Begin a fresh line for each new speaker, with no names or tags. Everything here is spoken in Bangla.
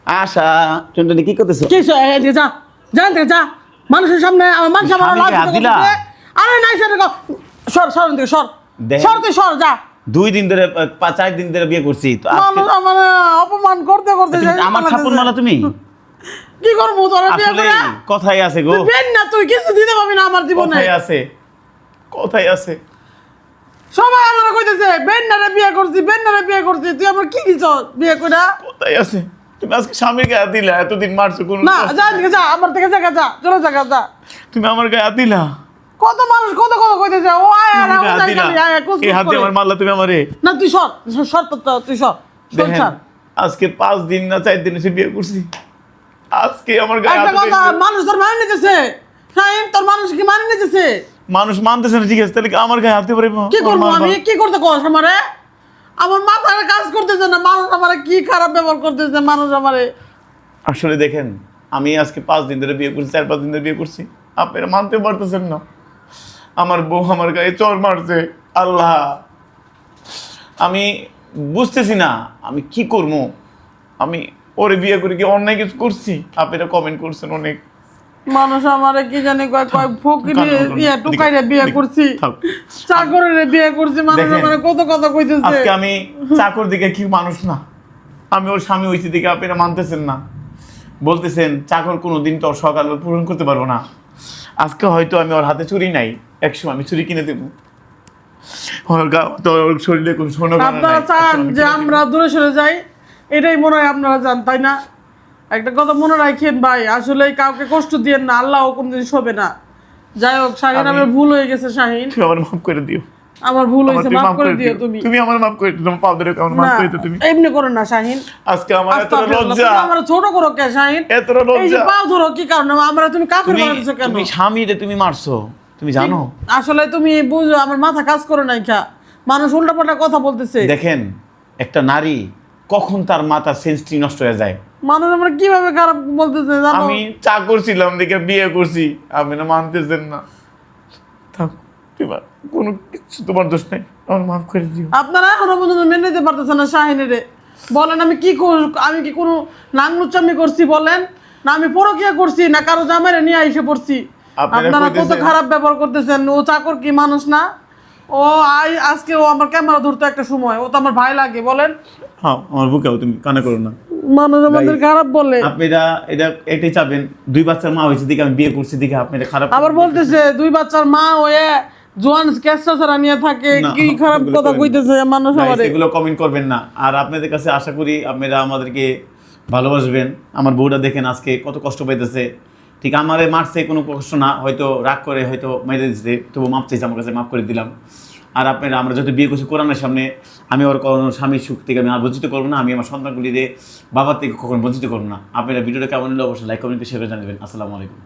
আশা টুনটুনি কি করতেছ?
কি যা জান থেকে যা মানুষের সামনে আমার মানুষ আমার
স্বামীকে হাত দিলা?
আরে নাই স্যার সর সর থেকে সর
দেখেন।
সর তুই সর যা
2 দিন ধরে 4 দিন ধরে বিয়ে করছি তো আজকে
মানুষ আমার অপমান করতে করতে
তুমি
যায়
আমার থাপ্পড় মারলা তুমি?
কি করবো তোর বিয়ে
আসলে
করে
কথাই আছে গো,
তুই বেন না তুই কিছু দিতে পারবি না আমার জীবনে
কথাই আছে, কথাই আছে।
সবাই আমার কইতেছে বেন না রে বিয়ে করছি বেন না রে বিয়ে করছি তুই আমার কি দিছ বিয়ে কইরা
কথাই আছে। তুমি আজকে স্বামীর গায়ে হাত দিলা, এতদিন মারছো কোন
না যা থেকে যা আমার থেকে যা যা চলে যা যা
তুমি আমার গায়ে হাত দিলা,
কত মানুষ কত কত কইতেছে ও আয় আর
আমার গায়ে হাত
ও
দিলা,
যাই কুছ
এই হাত দিয়ে আমার মারলা তুমি আমারে।
না তুই সর সর তো তুই সর
দেখেন,
সর
আজকে 5 দিন না 4 দিন এসে বিয়ে করছি, আজকে আমার গায়ে
একটা
হাত
কথা
দিয়েছে।
মানুষ তোর মানে নিতেছে শাহিন তোর মানুষ কি মানে নিতেছে
মানুষ মানতেছে না, ঠিক আছে, তাহলে কি আমার গায়ে হাত দিয়ে পারে?
কি করবো আমি কি করতে কস আমারে আমার মাথায় কাজ করতেছে না মানুষ আমারে কি খারাপ ব্যবহার করতেছে মানুষ আমারে
আসলে দেখেন, আমি আজকে 5 দিন ধরে বিয়ে করছি, 4-5 দিন ধরে বিয়ে করছি, আপনারা মানতে পারতেছেন না। আমার বউ আমার গায়ে চড় মারছে, আল্লাহ আমি বুঝতেছি না আমি কি করব। আমি ওরে বিয়ে করে কি অন্যায় কিছু করছি? আপনারা কমেন্ট করছেন অনেক,
মানুষ আমারে কি জানি কয় কয় ফকির
কান্না
ইয়া টুকাইরে বিয়ে করছি
থাক।
চাকরের বিয়ে করছি মানুষ
দেখেন,
আমারে কত কথা কইতেছে
আজকে আমি চাকর দিকে কি মানুষ না, আমি ওর স্বামী হয়েছি দিকে আপনারা মানতেছেন না, বলতেছেন চাকর কোনোদিন তোর সকাল পূরণ করতে পারবো না। আজকে হয়তো আমি ওর হাতে চুরি নাই, একসময় আমি চুরি কিনে দেবো। ওর শরীরে কোনো সোনা গয়না নাই,
আপনারা চান
একসময় আমি
যে
কিনে
আমরা দূরে সরে যাই এটাই মনে হয় আপনারা জান তাই না একটা কথা মনে রাখেন ভাই আসলে কাউকে কষ্ট দিয়েন না আল্লাহও কোনদিন শোবে না যাই হোক শাহিন আমার ভুল হয়ে গেছে শাহিন
তুমি আমার মাফ করে দিও,
আমার ভুল হয়েছে
তুমি
মাফ করে দিও তুমি
তুমি আমার মাফ করে দিও, তোমার পাও ধরে আমার মাফ
না
করে দিও তুমি।
এমনি করো না শাহিন
আজকে আমার এত
আস্তাগফিরুল্লাহ,
লজ্জা,
তুমি আমার ছোট করো কে শাহিন
এত
এই যে
লজ্জা।
পাও ধরো কি কারণে আমরা তুমি কাফের
তুমি
বানাইছো কেন
তুমি স্বামীরে তুমি মারছো, তুমি জানো?
আসলে তুমি বুঝো আমার মাথা কাজ করে নাই খা মানুষ উল্টাপাল্টা কথা বলতেছে
দেখেন, একটা নারী কখন তার মাথার সেন্সটি নষ্ট হয়ে যায়।
মানুষ আমরা কিভাবে খারাপ বলতেছে জানো
আমি চাকর ছিলাম দেখে বিয়ে করছি, আপনি না মানতেছেন না। থাক, এবার কোনো কিছু তোমার দোষ নেই, আমার মাফ করে দিও।
আপনারা এখনো পর্যন্ত মেনে নিতে পারতেছেন না শাহিনের বলেন আমি কি আমি কি কোনো নাংলুচামি করছি বলেন না আমি পরকিয়া করছি না কারো জামাইরে নিয়ে এসে পড়ছি
আপনারা
আপনারা কত
কইতেছেন-
খারাপ ব্যবহার করতেছেন ও চাকর কি মানুষ না ও আজকে ও আমার ক্যামেরা ধরতো একটা সময় ও তো আমার ভাই লাগে বলেন
হ্যাঁ, আমার বুকেও তুমি কানে করো না।
মানুষ আমাদের খারাপ বলে
আপনারা এটা এটাই চাবেন, 2 বাচ্চার মা হয়েছে দিকে আমি বিয়ে করছি দিকে আপনারা খারাপ
আবার বলতেছে 2 বাচ্চার মা হয়ে জোয়ান ক্যাসটা ছাড়া নিয়ে থাকে
না,
কি খারাপ
এগুলো
কথা
করেন না।
কইতেছে মানুষ
Guys,
আমারে
এগুলো কমেন্ট করবেন না। আর আপনাদের কাছে আশা করি আপনারা আমাদেরকে ভালোবাসবেন। আমার বউটা দেখেন আজকে কত কষ্ট পাইতেছে, ঠিক আমারে মারছে কোনো কষ্ট না, হয়তো রাগ করে হয়তো মেরে দিচ্ছে, তবু মাপ চাইছে আমার কাছে, মাফ করে দিলাম। আর আপনারা আমরা যত বিয়ে করছি কোরআনের সামনে, আমি ওর কোনো স্বামীর সুখ থেকে আমি আর বঞ্চিত করবো না, আমি আমার সন্তানগুলিরে বাবার থেকে কখনো বঞ্চিত করবো না। আপনারা ভিডিওটা কেমন হলে অবশ্যই লাইক কমেন্ট শেয়ার করে জানাবেন। আসসালামু আলাইকুম।